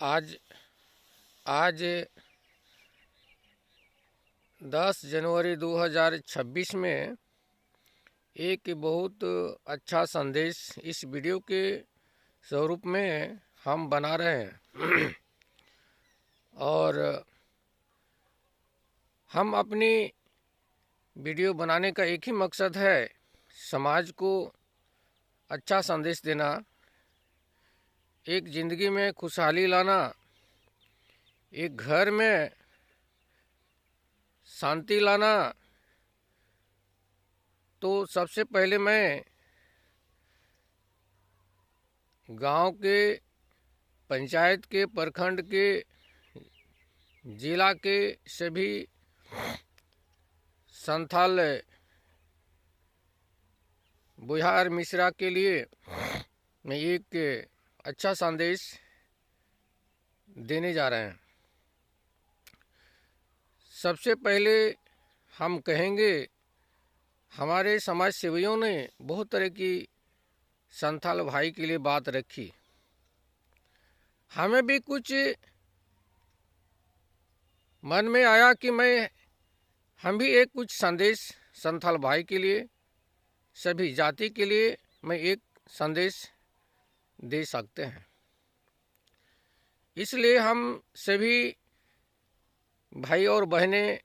आज आज 10 जनवरी 2026 में एक बहुत अच्छा संदेश इस वीडियो के स्वरूप में हम बना रहे हैं। और हम अपनी वीडियो बनाने का एक ही मकसद है, समाज को अच्छा संदेश देना, एक ज़िंदगी में खुशहाली लाना, एक घर में शांति लाना। तो सबसे पहले मैं गांव के, पंचायत के, प्रखंड के, जिला के सभी संथाल बुहार मिश्रा के लिए मैं एक अच्छा संदेश देने जा रहे हैं। सबसे पहले हम कहेंगे, हमारे समाज सेवियों ने बहुत तरह की संथाल भाई के लिए बात रखी। हमें भी कुछ मन में आया कि हम भी एक कुछ संदेश संथाल भाई के लिए, सभी जाति के लिए मैं एक संदेश दे सकते हैं। इसलिए हम सभी भाई और बहनें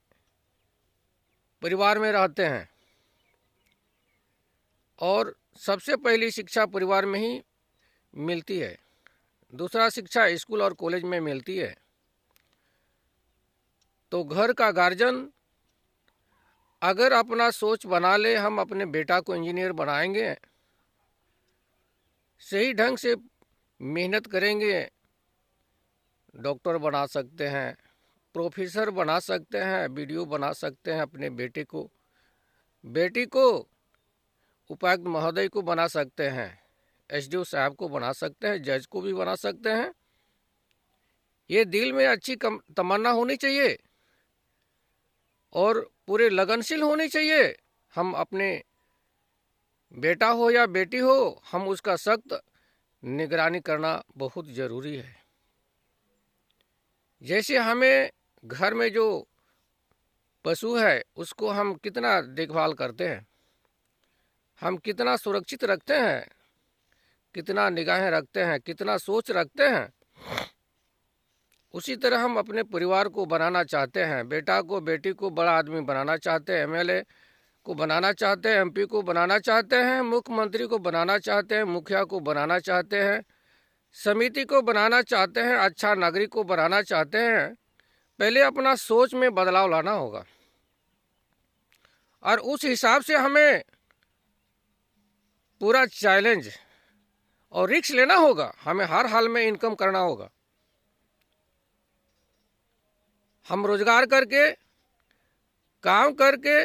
परिवार में रहते हैं और सबसे पहली शिक्षा परिवार में ही मिलती है, दूसरा शिक्षा स्कूल और कॉलेज में मिलती है। तो घर का गार्जियन अगर अपना सोच बना ले, हम अपने बेटा को इंजीनियर बनाएंगे, सही ढंग से मेहनत करेंगे, डॉक्टर बना सकते हैं, प्रोफेसर बना सकते हैं, वीडियो बना सकते हैं, अपने बेटी को उपायुक्त महोदय को बना सकते हैं, एसडीओ साहब को बना सकते हैं, जज को भी बना सकते हैं। ये दिल में अच्छी तमन्ना होनी चाहिए और पूरे लगनशील होनी चाहिए। हम अपने बेटा हो या बेटी हो, हम उसका सख्त निगरानी करना बहुत ज़रूरी है। जैसे हमें घर में जो पशु है उसको हम कितना देखभाल करते हैं, हम कितना सुरक्षित रखते हैं, कितना निगाहें रखते हैं, कितना सोच रखते हैं, उसी तरह हम अपने परिवार को बनाना चाहते हैं। बेटा को, बेटी को बड़ा आदमी बनाना चाहते हैं, एमएलए को बनाना चाहते हैं, एमपी को बनाना चाहते हैं, मुख्यमंत्री को बनाना चाहते हैं, मुखिया को बनाना चाहते हैं, समिति को बनाना चाहते हैं, अच्छा नागरिक को बनाना चाहते हैं। पहले अपना सोच में बदलाव लाना होगा और उस हिसाब से हमें पूरा चैलेंज और रिस्क लेना होगा। हमें हर हाल में इनकम करना होगा। हम रोजगार करके, काम करके,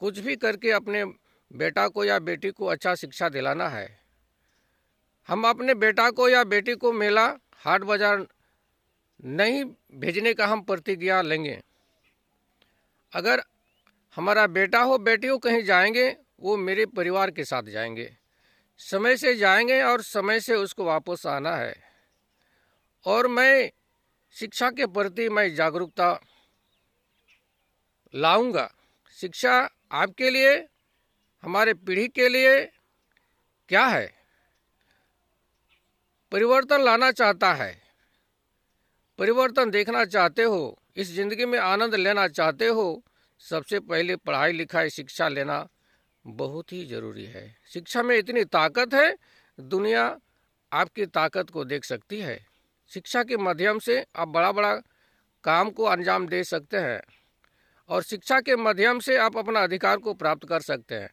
कुछ भी करके अपने बेटा को या बेटी को अच्छा शिक्षा दिलाना है। हम अपने बेटा को या बेटी को मेला, हाट बाजार नहीं भेजने का हम प्रतिज्ञा लेंगे। अगर हमारा बेटा हो, बेटी हो, कहीं जाएंगे, वो मेरे परिवार के साथ जाएंगे, समय से जाएंगे और समय से उसको वापस आना है। और मैं शिक्षा के प्रति मैं जागरूकता लाऊंगा। शिक्षा आपके लिए, हमारे पीढ़ी के लिए क्या है? परिवर्तन लाना चाहता है, परिवर्तन देखना चाहते हो, इस ज़िंदगी में आनंद लेना चाहते हो, सबसे पहले पढ़ाई लिखाई शिक्षा लेना बहुत ही ज़रूरी है। शिक्षा में इतनी ताकत है, दुनिया आपकी ताकत को देख सकती है। शिक्षा के माध्यम से आप बड़ा बड़ा काम को अंजाम दे सकते हैं और शिक्षा के माध्यम से आप अपना अधिकार को प्राप्त कर सकते हैं।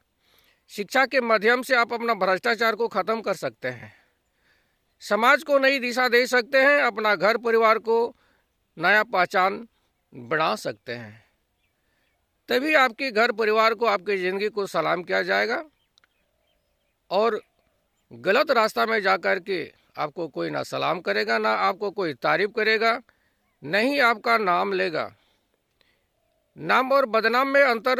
शिक्षा के माध्यम से आप अपना भ्रष्टाचार को ख़त्म कर सकते हैं, समाज को नई दिशा दे सकते हैं, अपना घर परिवार को नया पहचान बना सकते हैं। तभी आपके घर परिवार को, आपकी ज़िंदगी को सलाम किया जाएगा और गलत रास्ता में जाकर के आपको कोई ना सलाम करेगा, ना आपको कोई तारीफ करेगा, नहीं आपका नाम लेगा। नाम और बदनाम में अंतर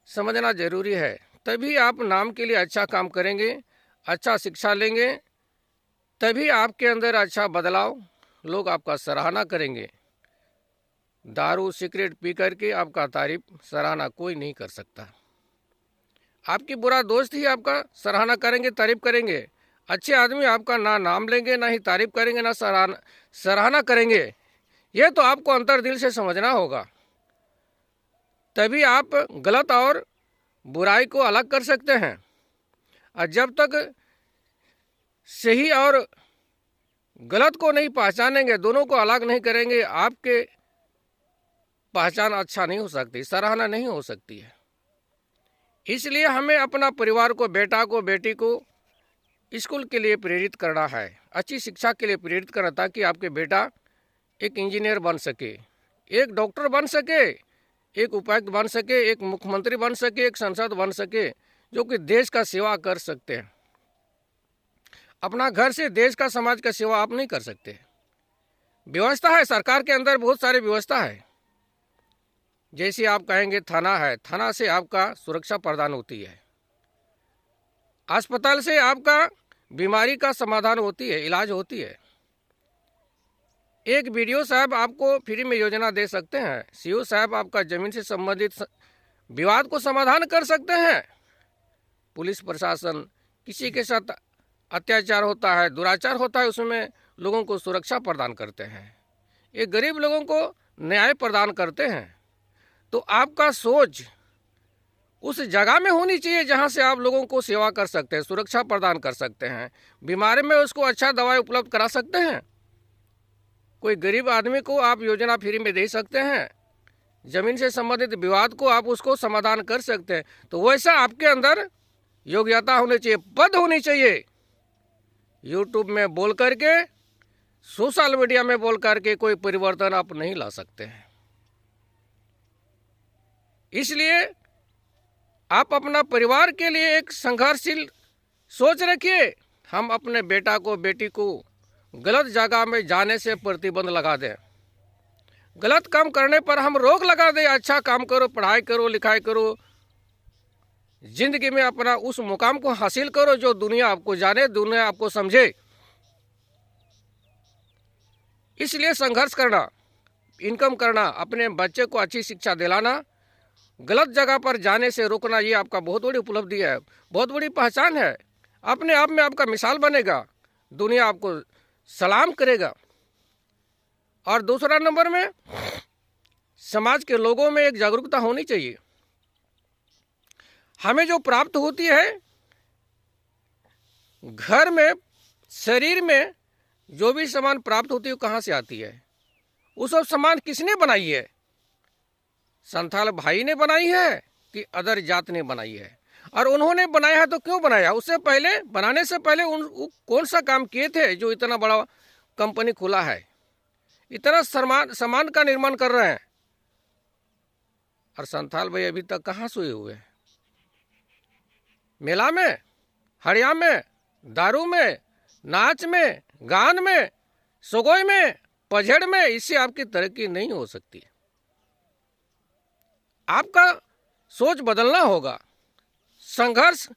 समझना जरूरी है। तभी आप नाम के लिए अच्छा काम करेंगे, अच्छा शिक्षा लेंगे, तभी आपके अंदर अच्छा बदलाव लोग आपका सराहना करेंगे। दारू सिगरेट पी करके आपका तारीफ सराहना कोई नहीं कर सकता। आपकी बुरा दोस्त ही आपका सराहना करेंगे, तारीफ करेंगे। अच्छे आदमी आपका ना नाम लेंगे, ना ही तारीफ करेंगे, ना सराहना करेंगे। यह तो आपको अंतर दिल से समझना होगा, तभी आप गलत और बुराई को अलग कर सकते हैं। और जब तक सही और गलत को नहीं पहचानेंगे, दोनों को अलग नहीं करेंगे, आपके पहचान अच्छा नहीं हो सकती, सराहना नहीं हो सकती है। इसलिए हमें अपना परिवार को, बेटा को, बेटी को स्कूल के लिए प्रेरित करना है, अच्छी शिक्षा के लिए प्रेरित करना, ताकि आपके बेटा एक इंजीनियर बन सके, एक डॉक्टर बन सके, एक उपायुक्त बन सके, एक मुख्यमंत्री बन सके, एक सांसद बन सके, जो कि देश का सेवा कर सकते हैं। अपना घर से देश का, समाज का सेवा आप नहीं कर सकते। व्यवस्था है, सरकार के अंदर बहुत सारी व्यवस्था है। जैसे आप कहेंगे थाना है, थाना से आपका सुरक्षा प्रदान होती है। अस्पताल से आपका बीमारी का समाधान होती है, इलाज होती है। एक बीडीओ साहब आपको फ्री में योजना दे सकते हैं। सीओ साहब आपका जमीन से संबंधित विवाद को समाधान कर सकते हैं। पुलिस प्रशासन, किसी के साथ अत्याचार होता है, दुराचार होता है, उसमें लोगों को सुरक्षा प्रदान करते हैं। ये गरीब लोगों को न्याय प्रदान करते हैं। तो आपका सोच उस जगह में होनी चाहिए जहां से आप लोगों को सेवा कर सकते हैं, सुरक्षा प्रदान कर सकते हैं, बीमारी में उसको अच्छा दवाई उपलब्ध करा सकते हैं। कोई गरीब आदमी को आप योजना फ्री में दे सकते हैं, जमीन से संबंधित विवाद को आप उसको समाधान कर सकते हैं। तो वैसा आपके अंदर योग्यता होनी चाहिए, पद होनी चाहिए। यूट्यूब में बोल करके, सोशल मीडिया में बोल करके कोई परिवर्तन आप नहीं ला सकते हैं। इसलिए आप अपना परिवार के लिए एक संघर्षशील सोच रखिए। हम अपने बेटा को, बेटी को गलत जगह में जाने से प्रतिबंध लगा दें, गलत काम करने पर हम रोक लगा दें। अच्छा काम करो, पढ़ाई करो, लिखाई करो, जिंदगी में अपना उस मुकाम को हासिल करो जो दुनिया आपको जाने, दुनिया आपको समझे। इसलिए संघर्ष करना, इनकम करना, अपने बच्चे को अच्छी शिक्षा दिलाना, गलत जगह पर जाने से रोकना, ये आपका बहुत बड़ी उपलब्धि है, बहुत बड़ी पहचान है। अपने आप में आपका मिसाल बनेगा, दुनिया आपको सलाम करेगा। और दूसरा नंबर में समाज के लोगों में एक जागरूकता होनी चाहिए। हमें जो प्राप्त होती है घर में, शरीर में जो भी सामान प्राप्त होती है कहाँ से आती है? वो सब सामान किसने बनाई है? संथाल भाई ने बनाई है कि अदर जात ने बनाई है? और उन्होंने बनाया है तो क्यों बनाया? उससे पहले, बनाने से पहले कौन सा काम किए थे जो इतना बड़ा कंपनी खुला है, इतना सामान का निर्माण कर रहे हैं? और संथाल भाई अभी तक कहाँ सोए हुए हैं? मेला में, हड़िया में, दारू में, नाच में, गान में, सगोई में, पझड़ में। इससे आपकी तरक्की नहीं हो सकती। आपका सोच बदलना होगा, संघर्षशील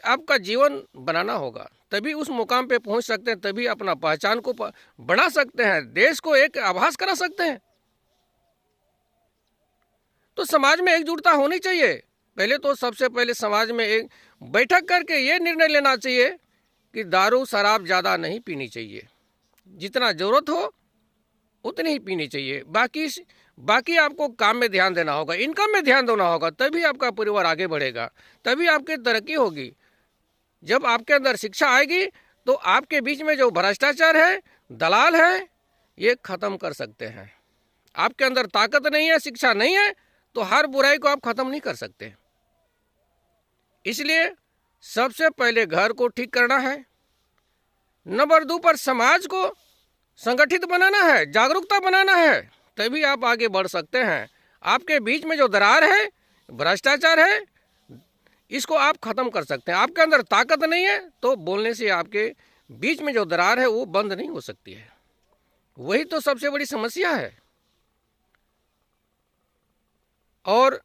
आपका जीवन बनाना होगा, तभी उस मुकाम पे पहुंच सकते हैं, तभी अपना पहचान को बढ़ा सकते हैं, देश को एक आभास करा सकते हैं। तो समाज में एकजुटता होनी चाहिए। पहले तो सबसे पहले समाज में एक बैठक करके ये निर्णय लेना चाहिए कि दारू शराब ज़्यादा नहीं पीनी चाहिए, जितना ज़रूरत हो उतनी ही पीनी चाहिए। बाकी आपको काम में ध्यान देना होगा, इनकम में ध्यान देना होगा, तभी आपका परिवार आगे बढ़ेगा, तभी आपकी तरक्की होगी। जब आपके अंदर शिक्षा आएगी तो आपके बीच में जो भ्रष्टाचार है, दलाल है, ये खत्म कर सकते हैं। आपके अंदर ताकत नहीं है, शिक्षा नहीं है, तो हर बुराई को आप खत्म नहीं कर सकते। इसलिए सबसे पहले घर को ठीक करना है, नंबर 2 पर समाज को संगठित बनाना है, जागरूकता बनाना है, तभी आप आगे बढ़ सकते हैं। आपके बीच में जो दरार है, भ्रष्टाचार है, इसको आप खत्म कर सकते हैं। आपके अंदर ताकत नहीं है तो बोलने से आपके बीच में जो दरार है वो बंद नहीं हो सकती है। वही तो सबसे बड़ी समस्या है। और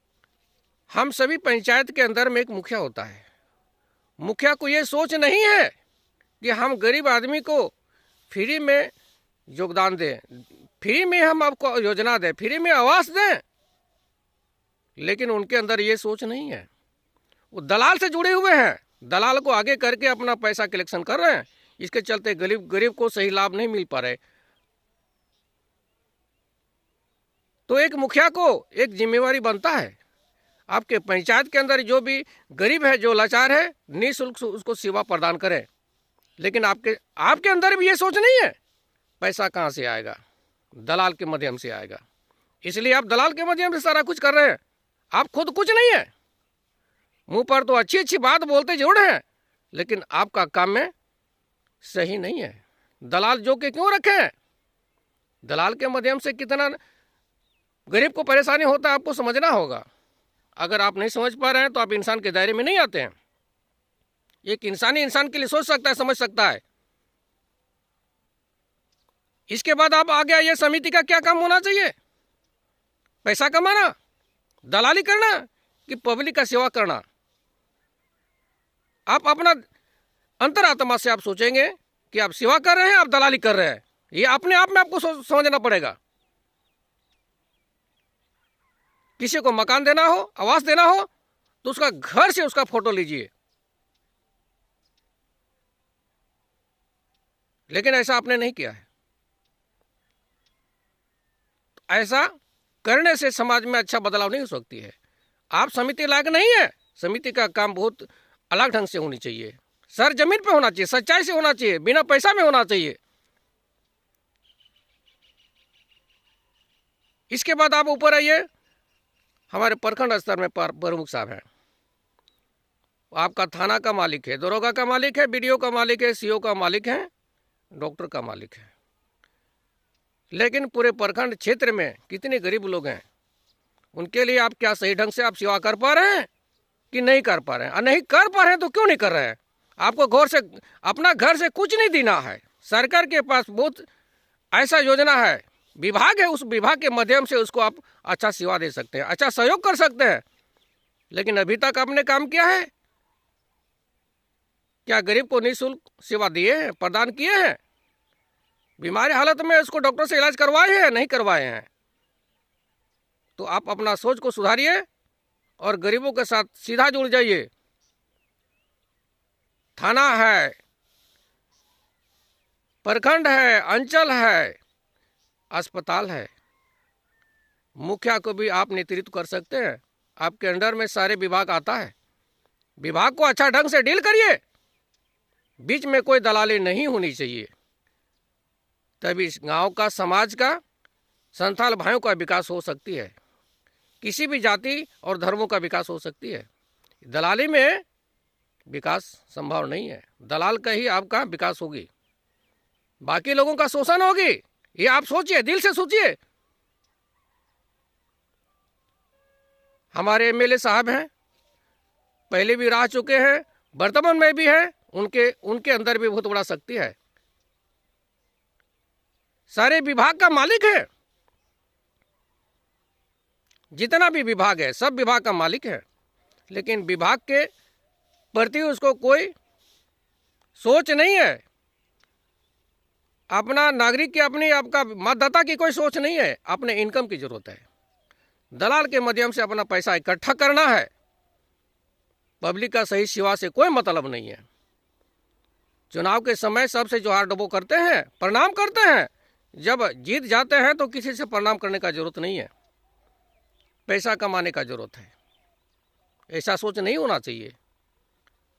हम सभी पंचायत के अंदर में एक मुखिया होता है। मुखिया को ये सोच नहीं है कि हम गरीब आदमी को फ्री में योगदान दें, फ्री में हम आपको योजना दें, फ्री में आवास दें, लेकिन उनके अंदर ये सोच नहीं है। वो दलाल से जुड़े हुए हैं, दलाल को आगे करके अपना पैसा कलेक्शन कर रहे हैं। इसके चलते गरीब को सही लाभ नहीं मिल पा रहे। तो एक मुखिया को एक जिम्मेवारी बनता है, आपके पंचायत के अंदर जो भी गरीब है, जो लाचार है, निःशुल्क उसको सेवा प्रदान करें। लेकिन आपके अंदर भी ये सोच नहीं है, पैसा कहाँ से आएगा? दलाल के माध्यम से आएगा। इसलिए आप दलाल के माध्यम से सारा कुछ कर रहे हैं, आप खुद कुछ नहीं है। मुंह पर तो अच्छी अच्छी बात बोलते जरूर हैं, लेकिन आपका काम में सही नहीं है। दलाल जो के क्यों रखे हैं? दलाल के माध्यम से कितना गरीब को परेशानी होता है आपको समझना होगा। अगर आप नहीं समझ पा रहे हैं तो आप इंसान के दायरे में नहीं आते हैं। एक इंसान के लिए सोच सकता है, समझ सकता है। इसके बाद आप आगे आइए, समिति का क्या काम होना चाहिए? पैसा कमाना, दलाली करना कि पब्लिक का सेवा करना? आप अपना अंतरात्मा से आप सोचेंगे कि आप सेवा कर रहे हैं, आप दलाली कर रहे हैं। ये अपने आप में आपको समझना पड़ेगा। किसी को मकान देना हो, आवास देना हो, तो उसका घर से उसका फोटो लीजिए, लेकिन ऐसा आपने नहीं किया है। ऐसा करने से समाज में अच्छा बदलाव नहीं हो सकती है। आप समिति लायक नहीं है। समिति का काम बहुत अलग ढंग से होनी चाहिए, सर जमीन पे होना चाहिए, सच्चाई से होना चाहिए, बिना पैसा में होना चाहिए। इसके बाद आप ऊपर आइए, हमारे प्रखंड स्तर में प्रमुख साहब हैं। आपका थाना का मालिक है, दरोगा का मालिक है, बीडीओ का मालिक है, सीओ का मालिक है, डॉक्टर का मालिक है। लेकिन पूरे प्रखंड क्षेत्र में कितने गरीब लोग हैं, उनके लिए आप क्या सही ढंग से आप सेवा कर पा रहे हैं कि नहीं कर पा रहे हैं? और नहीं कर पा रहे हैं तो क्यों नहीं कर रहे हैं? आपको अपना घर से कुछ नहीं देना है। सरकार के पास बहुत ऐसा योजना है, विभाग है, उस विभाग के माध्यम से उसको आप अच्छा सेवा दे सकते हैं, अच्छा सहयोग कर सकते हैं। लेकिन अभी तक आपने काम किया है क्या? गरीब को निःशुल्क सेवा दिए हैं, प्रदान किए हैं? बीमारी हालत में उसको डॉक्टर से इलाज करवाए हैं, नहीं करवाए हैं? तो आप अपना सोच को सुधारिए और गरीबों के साथ सीधा जुड़ जाइए। थाना है, प्रखंड है, अंचल है, अस्पताल है, मुखिया को भी आप नेतृत्व कर सकते हैं। आपके अंडर में सारे विभाग आता है। विभाग को अच्छा ढंग से डील करिए, बीच में कोई दलाली नहीं होनी चाहिए। तभी इस गांव का, समाज का, संथाल भाइयों का विकास हो सकती है, किसी भी जाति और धर्मों का विकास हो सकती है। दलाली में विकास संभव नहीं है। दलाल का ही आपका विकास होगी, बाकी लोगों का शोषण होगी। ये आप सोचिए, दिल से सोचिए। हमारे एमएलए साहब हैं, पहले भी रह चुके हैं, वर्तमान में भी हैं। उनके अंदर भी बहुत बड़ा शक्ति है। सारे विभाग का मालिक है, जितना भी विभाग है सब विभाग का मालिक है, लेकिन विभाग के प्रति उसको कोई सोच नहीं है। अपना नागरिक की, अपनी आपका मतदाता की कोई सोच नहीं है। अपने इनकम की जरूरत है। दलाल के माध्यम से अपना पैसा इकट्ठा करना है। पब्लिक का सही सेवा से कोई मतलब नहीं है। चुनाव के समय सबसे जोहार डबो करते हैं, प्रणाम करते हैं। जब जीत जाते हैं तो किसी से प्रणाम करने का जरूरत नहीं है, पैसा कमाने का जरूरत है। ऐसा सोच नहीं होना चाहिए।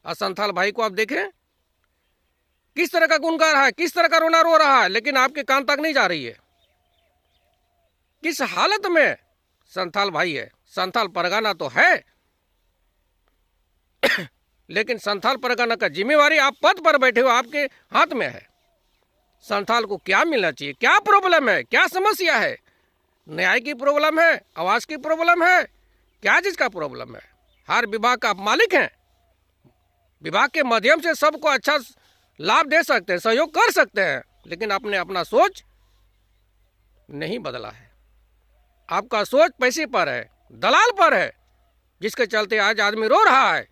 असंथाल भाई को आप देखें, किस तरह का गुण गा रहा है, किस तरह का रोना रो रहा है, लेकिन आपके कान तक नहीं जा रही है। किस हालत में संथाल भाई है। संथाल परगना तो है, लेकिन संथाल परगना का जिम्मेवारी आप पद पर बैठे हो, आपके हाथ में है। संथाल को क्या मिलना चाहिए, क्या प्रॉब्लम है, क्या समस्या है? न्याय की प्रॉब्लम है, आवास की प्रॉब्लम है, क्या चीज का प्रॉब्लम है? हर विभाग का आप मालिक हैं। विभाग के माध्यम से सबको अच्छा लाभ दे सकते हैं, सहयोग कर सकते हैं, लेकिन आपने अपना सोच नहीं बदला है। आपका सोच पैसे पर है, दलाल पर है, जिसके चलते आज आदमी रो रहा है,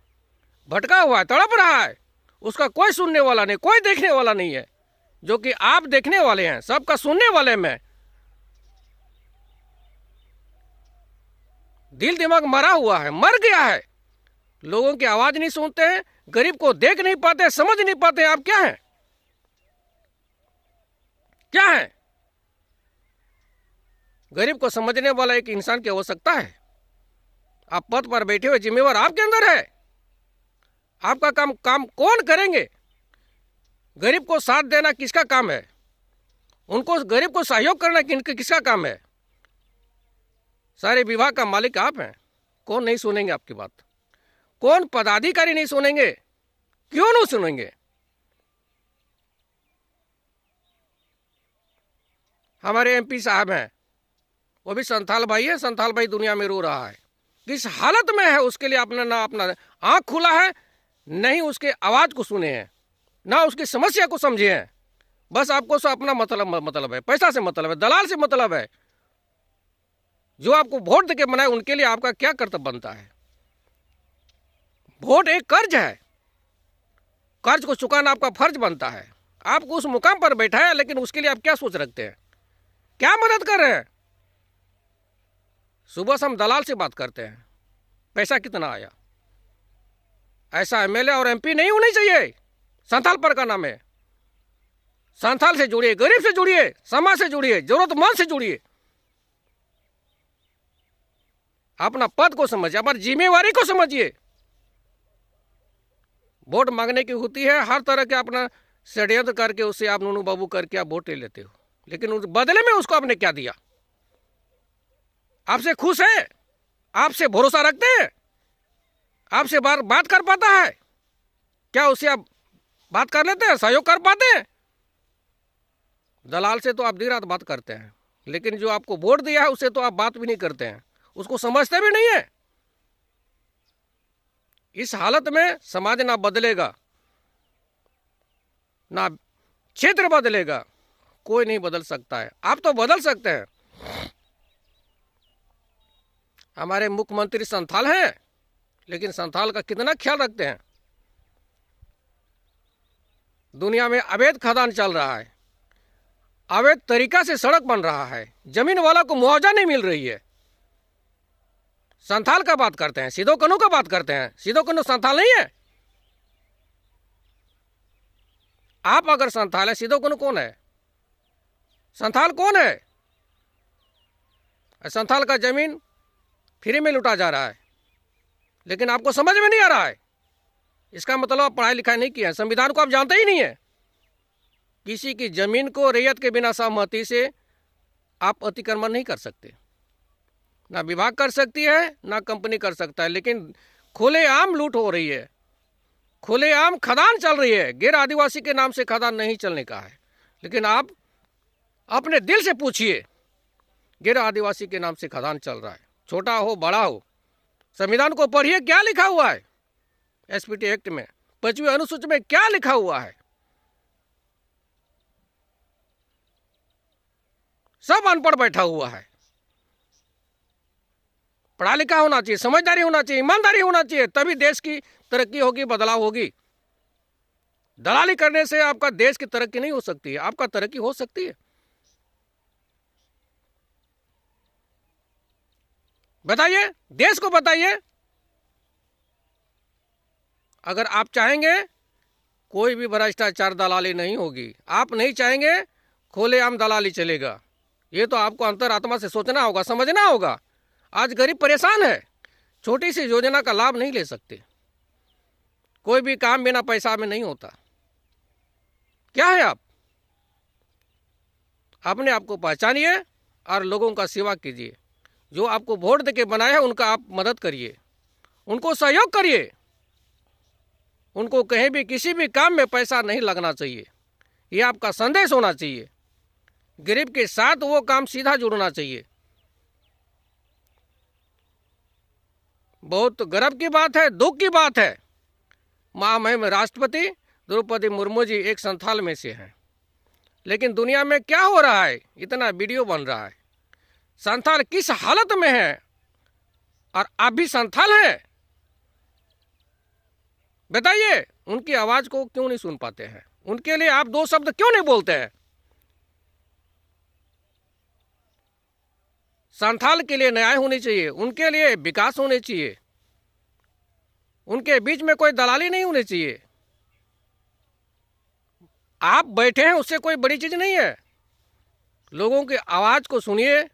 भटका हुआ है, तड़प रहा है। उसका कोई सुनने वाला नहीं, कोई देखने वाला नहीं है। जो कि आप देखने वाले हैं, सबका सुनने वाले में। दिल दिमाग मरा हुआ है, मर गया है। लोगों की आवाज नहीं सुनते हैं, गरीब को देख नहीं पाते, समझ नहीं पाते आप क्या हैं, क्या है। गरीब को समझने वाला एक इंसान की आवश्यकता है। आप पद पर बैठे हुए, जिम्मेवार आपके अंदर है। आपका काम कौन करेंगे? गरीब को साथ देना किसका काम है? उनको, गरीब को सहयोग करना किसका काम है? सारे विभाग का मालिक आप हैं। कौन नहीं सुनेंगे आपकी बात? कौन पदाधिकारी नहीं सुनेंगे? क्यों नहीं सुनेंगे? हमारे एमपी साहब हैं, वो भी संथाल भाई है। संथाल भाई दुनिया में रो रहा है, किस हालत में है, उसके लिए आपने ना अपना आंख खुला है, नहीं उसके आवाज को सुने हैं, ना उसकी समस्या को समझे हैं। बस आपको सो अपना मतलब है, पैसा से मतलब है, दलाल से मतलब है। जो आपको वोट देके बनाए, उनके लिए आपका क्या कर्तव्य बनता है? वोट एक कर्ज है, कर्ज को चुकाना आपका फर्ज बनता है। आपको उस मुकाम पर बैठाया, लेकिन उसके लिए आप क्या सोच रखते हैं, क्या मदद कर रहे हैं? सुबह से हम दलाल से बात करते हैं, पैसा कितना आया। ऐसा एमएलए और एमपी नहीं होनी चाहिए। संथाल पर का नाम है। संथाल से जुड़िए, गरीब से जुड़िए, समाज से जुड़िए, जरूरतमंद से जुड़िए। अपना पद को समझिए, अपनी जिम्मेवारी को समझिए। वोट मांगने की होती है, हर तरह के अपना षड्यंत्र करके उससे आप नूनू बाबू करके आप वोट ले लेते हो, लेकिन उस बदले में उसको आपने क्या दिया? आपसे खुश है? आपसे भरोसा रखते हैं? आपसे बात कर पाता है क्या? उससे आप बात कर लेते हैं, सहयोग कर पाते हैं? दलाल से तो आप दिन रात बात करते हैं, लेकिन जो आपको वोट दिया है उससे तो आप बात भी नहीं करते हैं, उसको समझते भी नहीं है। इस हालत में समाज ना बदलेगा, ना क्षेत्र बदलेगा, कोई नहीं बदल सकता है। आप तो बदल सकते हैं। हमारे मुख्यमंत्री संथाल हैं, लेकिन संथाल का कितना ख्याल रखते हैं? दुनिया में अवैध खदान चल रहा है, अवैध तरीका से सड़क बन रहा है, जमीन वाला को मुआवजा नहीं मिल रही है। संथाल का बात करते हैं, सीधो कन्नू का बात करते हैं। सीधो कन्नू संथाल नहीं है। आप अगर संथाल है, सीधो कन्नू कौन है? संथाल कौन है? संथाल का जमीन फ्री में लुटा जा रहा है, लेकिन आपको समझ में नहीं आ रहा है। इसका मतलब आप पढ़ाई लिखाई नहीं किया है, संविधान को आप जानते ही नहीं है। किसी की जमीन को रैयत के बिना सहमति से आप अतिक्रमण नहीं कर सकते। ना विभाग कर सकती है, ना कंपनी कर सकता है, लेकिन खुलेआम लूट हो रही है, खुलेआम खदान चल रही है। गैर आदिवासी के नाम से खदान नहीं चलने का है, लेकिन आप अपने दिल से पूछिए, गैर आदिवासी के नाम से खदान चल रहा है, छोटा हो बड़ा हो। संविधान को पढ़िए, क्या लिखा हुआ है एसपीटी एक्ट में, 5वीं अनुसूची में क्या लिखा हुआ है। सब अनपढ़ बैठा हुआ है। पढ़ा लिखा होना चाहिए, समझदारी होना चाहिए, ईमानदारी होना चाहिए, तभी देश की तरक्की होगी, बदलाव होगी। दलाली करने से आपका देश की तरक्की नहीं हो सकती है। आपका तरक्की हो सकती है। बताइए, देश को बताइए। अगर आप चाहेंगे कोई भी भ्रष्टाचार दलाली नहीं होगी, आप नहीं चाहेंगे खुलेआम दलाली चलेगा। ये तो आपको अंतरात्मा से सोचना होगा, समझना होगा। आज गरीब परेशान है, छोटी सी योजना का लाभ नहीं ले सकते। कोई भी काम बिना पैसा में नहीं होता। क्या है आप? अपने आप को पहचानिए और लोगों का सेवा कीजिए। जो आपको वोट देके बनाए हैं उनका आप मदद करिए, उनको सहयोग करिए। उनको कहीं भी किसी भी काम में पैसा नहीं लगना चाहिए, ये आपका संदेश होना चाहिए। गरीब के साथ वो काम सीधा जुड़ना चाहिए। बहुत गर्व की बात है, दुख की बात है। महामहिम राष्ट्रपति द्रौपदी मुर्मू जी एक संथाल में से हैं, लेकिन दुनिया में क्या हो रहा है? इतना वीडियो बन रहा है। संथाल किस हालत में है, और आप भी संथाल हैं। बताइए, उनकी आवाज को क्यों नहीं सुन पाते हैं? उनके लिए आप दो शब्द क्यों नहीं बोलते हैं? संथाल के लिए न्याय होनी चाहिए, उनके लिए विकास होने चाहिए, उनके बीच में कोई दलाली नहीं होनी चाहिए। आप बैठे हैं उससे कोई बड़ी चीज नहीं है। लोगों की आवाज को सुनिए,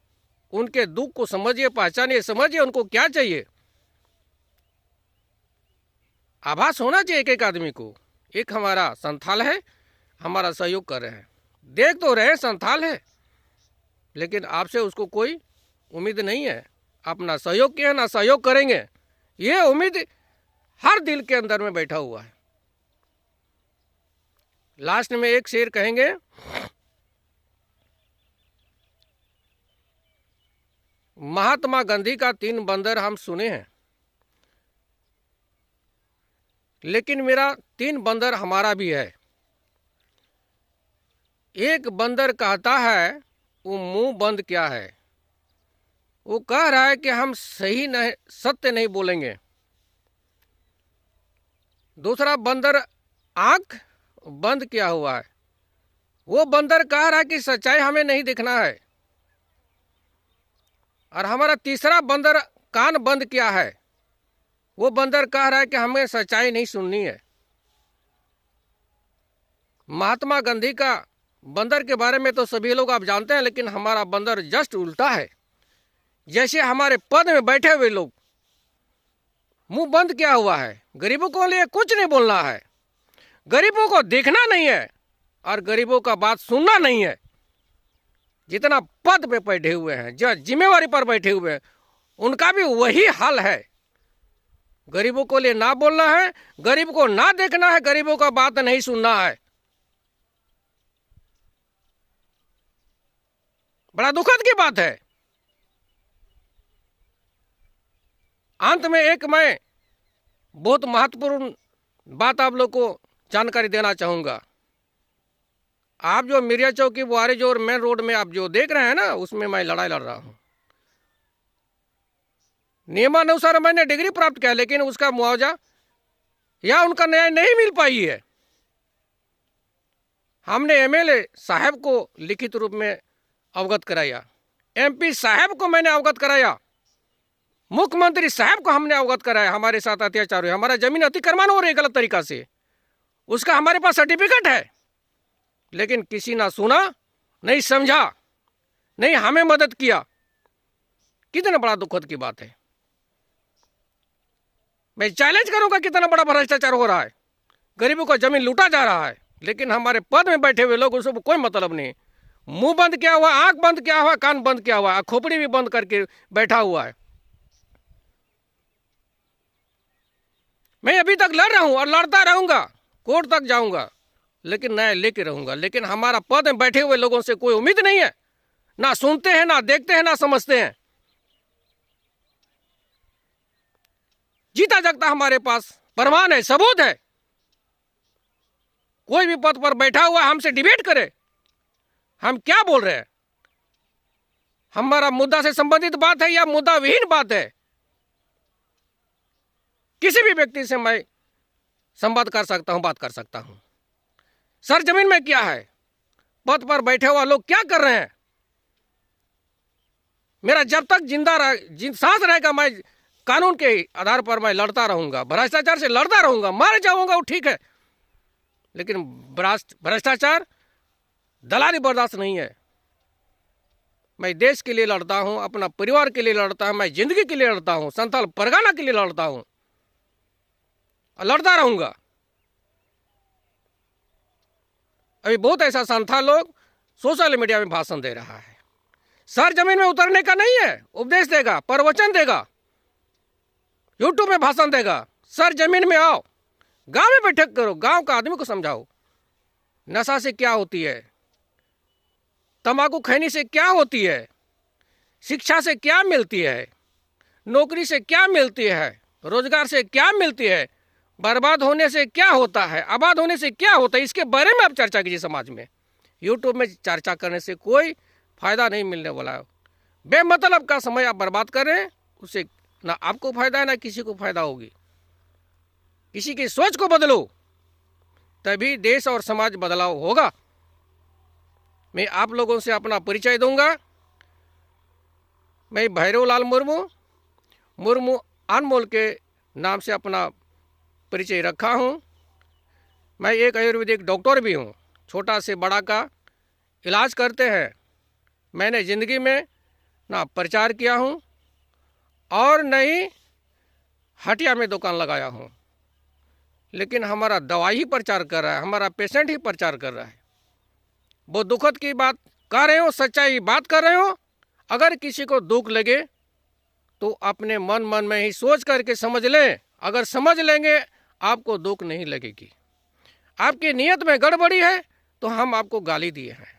उनके दुख को समझिए, पहचानिए, समझिए उनको क्या चाहिए। आभास होना चाहिए एक एक आदमी को, एक हमारा संथाल है, हमारा सहयोग कर रहे हैं। देख तो रहे संथाल है, लेकिन आपसे उसको कोई उम्मीद नहीं है। आप ना सहयोग किए ना सहयोग करेंगे, ये उम्मीद हर दिल के अंदर में बैठा हुआ है। लास्ट में एक शेर कहेंगे, महात्मा गांधी का 3 बंदर हम सुने हैं, लेकिन मेरा 3 बंदर हमारा भी है। एक बंदर कहता है वो मुंह बंद क्या है, वो कह रहा है कि हम सही नहीं, सत्य नहीं बोलेंगे। दूसरा बंदर आंख बंद किया हुआ है, वो बंदर कह रहा है कि सच्चाई हमें नहीं दिखना है। और हमारा तीसरा बंदर कान बंद किया है, वो बंदर कह रहा है कि हमें सच्चाई नहीं सुननी है। महात्मा गांधी का बंदर के बारे में तो सभी लोग आप जानते हैं, लेकिन हमारा बंदर जस्ट उल्टा है। जैसे हमारे पद में बैठे हुए लोग मुंह बंद किया हुआ है, गरीबों को लिए कुछ नहीं बोलना है, गरीबों को देखना नहीं है और गरीबों का बात सुनना नहीं है। जितना पद पे बैठे हुए हैं, जो जिम्मेवारी पर बैठे हुए हैं, उनका भी वही हाल है। गरीबों को लिए ना बोलना है, गरीब को ना देखना है, गरीबों का बात नहीं सुनना है। बड़ा दुखद की बात है। अंत में एक मैं बहुत महत्वपूर्ण बात आप लोग को जानकारी देना चाहूंगा। आप जो मिर्जा चौकी बुआरी जो मेन रोड में आप जो देख रहे हैं ना, उसमें मैं लड़ाई लड़ रहा हूं। नियमानुसार मैंने डिग्री प्राप्त किया, लेकिन उसका मुआवजा या उनका न्याय नहीं मिल पाई है। हमने एमएलए साहब को लिखित रूप में अवगत कराया, एमपी साहब को मैंने अवगत कराया, मुख्यमंत्री साहब को हमने अवगत कराया। हमारे साथ अत्याचार हुआ, हमारा जमीन अतिक्रमण हो रही है गलत तरीका से, उसका हमारे पास सर्टिफिकेट है, लेकिन किसी ना सुना, नहीं समझा, नहीं हमें मदद किया। कितना बड़ा दुखद की बात है। मैं चैलेंज करूंगा कितना बड़ा भ्रष्टाचार हो रहा है, गरीबों का जमीन लूटा जा रहा है, लेकिन हमारे पद में बैठे हुए लोग उसको कोई मतलब नहीं। मुंह बंद किया हुआ, आंख बंद किया हुआ, कान बंद किया हुआ, खोपड़ी भी बंद करके बैठा हुआ है। मैं अभी तक लड़ रहा हूं और लड़ता रहूंगा, कोर्ट तक जाऊंगा, लेकिन न्याय लेके रहूंगा। लेकिन हमारा पद में बैठे हुए लोगों से कोई उम्मीद नहीं है, ना सुनते हैं, ना देखते हैं, ना समझते हैं। जीता जगता हमारे पास प्रमाण है, सबूत है। कोई भी पद पर बैठा हुआ हमसे डिबेट करे, हम क्या बोल रहे हैं, हमारा मुद्दा से संबंधित बात है या मुद्दा विहीन बात है। किसी भी व्यक्ति से मैं संवाद कर सकता हूं, बात कर सकता हूं। सर जमीन में क्या है, पद पर बैठे हुआ लोग क्या कर रहे हैं। मेरा जब तक सांस रहेगा, मैं कानून के आधार पर मैं लड़ता रहूंगा, भ्रष्टाचार से लड़ता रहूंगा। मर जाऊंगा वो ठीक है, लेकिन भ्रष्टाचार, दलाली बर्दाश्त नहीं है। मैं देश के लिए लड़ता हूं, अपना परिवार के लिए लड़ता हूं, मैं जिंदगी के लिए लड़ता हूं, संथाल परगना के लिए लड़ता हूं और लड़ता रहूंगा। अभी बहुत ऐसा संथाल लोग सोशल मीडिया में भाषण दे रहा है। सर जमीन में उतरने का नहीं है, उपदेश देगा, प्रवचन देगा, यूट्यूब में भाषण देगा। सर जमीन में आओ, गांव में बैठक करो, गांव का आदमी को समझाओ नशा से क्या होती है, तंबाकू खैनी से क्या होती है, शिक्षा से क्या मिलती है, नौकरी से क्या मिलती है, रोजगार से क्या मिलती है, बर्बाद होने से क्या होता है, आबाद होने से क्या होता है। इसके बारे में आप चर्चा कीजिए समाज में। यूट्यूब में चर्चा करने से कोई फायदा नहीं मिलने वाला है। बेमतलब का समय आप बर्बाद कर रहे हैं, उससे ना आपको फायदा है ना किसी को फायदा होगी। किसी की सोच को बदलो, तभी देश और समाज बदलाव होगा। मैं आप लोगों से अपना परिचय दूंगा। मैं भैरवलाल मुर्मू अनमोल के नाम से अपना परिचय रखा हूँ। मैं एक आयुर्वेदिक डॉक्टर भी हूँ। छोटा से बड़ा का इलाज करते हैं। मैंने ज़िंदगी में ना प्रचार किया हूँ और न ही हटिया में दुकान लगाया हूँ, लेकिन हमारा दवाई ही प्रचार कर रहा है, हमारा पेशेंट ही प्रचार कर रहा है। वो दुखद की बात कर रहे हो, सच्चाई बात कर रहे हो। अगर किसी को दुख लगे तो अपने मन में ही सोच करके समझ लें। अगर समझ लेंगे आपको दुख नहीं लगेगी। आपकी नीयत में गड़बड़ी है तो हम आपको गाली दिए हैं।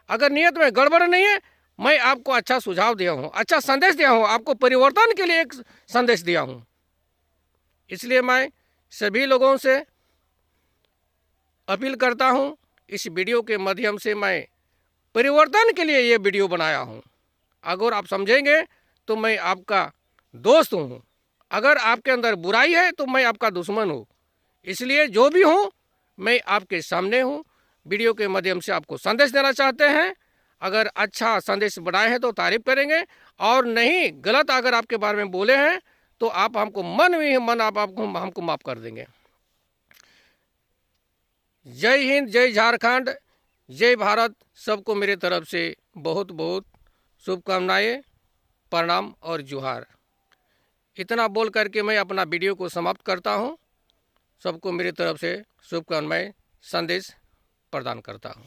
अगर नीयत में गड़बड़ नहीं है, मैं आपको अच्छा सुझाव दिया हूँ, अच्छा संदेश दिया हूँ, आपको परिवर्तन के लिए एक संदेश दिया हूँ। इसलिए मैं सभी लोगों से अपील करता हूँ, इस वीडियो के माध्यम से मैं परिवर्तन के लिए ये वीडियो बनाया हूँ। अगर आप समझेंगे तो मैं आपका दोस्त हूँ, अगर आपके अंदर बुराई है तो मैं आपका दुश्मन हूँ। इसलिए जो भी हूँ मैं आपके सामने हूँ। वीडियो के माध्यम से आपको संदेश देना चाहते हैं। अगर अच्छा संदेश बनाए हैं तो तारीफ करेंगे, और नहीं गलत अगर आपके बारे में बोले हैं तो आप हमको हमको माफ़ कर देंगे। जय हिंद, जय झारखंड, जय भारत। सबको मेरे तरफ से बहुत बहुत शुभकामनाएं, प्रणाम और जोहार। इतना बोल करके मैं अपना वीडियो को समाप्त करता हूँ। सबको मेरी तरफ से शुभकामनाएं, संदेश प्रदान करता हूँ।